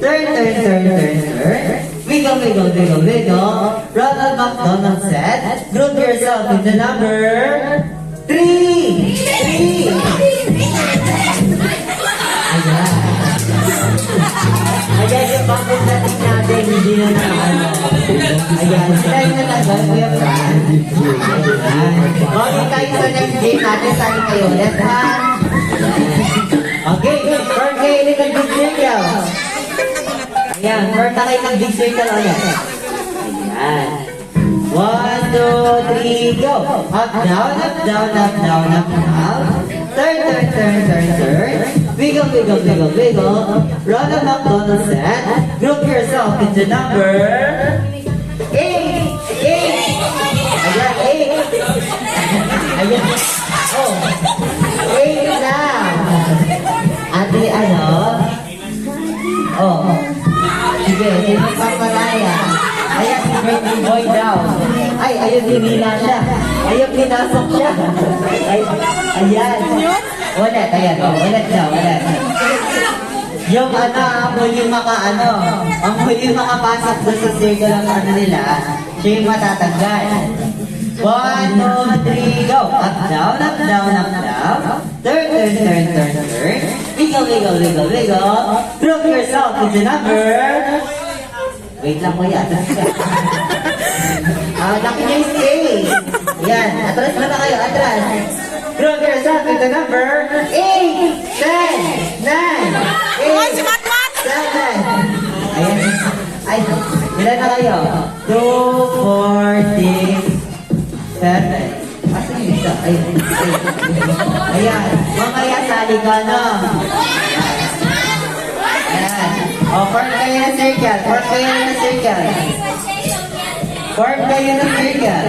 Turn, turn, turn, turn, turn. Wiggle, wiggle, wiggle, wiggle. Ronald McDonald said, group yourself into number 3. 3. Ayan. Ayan yung bakit natin hindi na ano. Ayan, sila yung natagal, Kuya Fran. Ayan. Okay, tayo sa next game natin. Saan kayo? Left hand. Okay, first kayo ulit ang big circle. Ayan, first kayo ng big circle ulit. Ayan. 1, 2, 3, go! Up, down, up, down, up, down, up, down. Turn, turn, turn, turn, turn. Wiggle, wiggle, wiggle, wiggle. Ronald McDonald said, group yourself into number 8. 8. Ayan, 8. Ayan. Oh. 8 lang. Ate, ano? Oh. Sige, sino papalaya? Ayan, si Bertie Boy daw. Ay, ayun, hinila siya. Ayun, pinasok siya. Ay, ayan. Ulit, ayan. Oh, ulit daw, ulit. Yung ang huli ang huli makapasok doon sa circle ng ano nila, siya yung matatanggal. 1, 2, 3, go! Up, down, up, down, up, down. Turn, turn, turn, turn, turn. Wiggle, wiggle, wiggle, wiggle. Group yourself into number... Wait lang po yan. Laki niya yung space. Yan, atras na kayo, atras. Group yourself into number 8, 10, 9, 8, 7. Ayan. Ay, ilan na kayo? 2, 4, 6, 7. Asan yung isa? Ayan. Mamaya sali ka na. Ayan. O, form kayo na circle. Form kayo na circle. Form kayo na circle.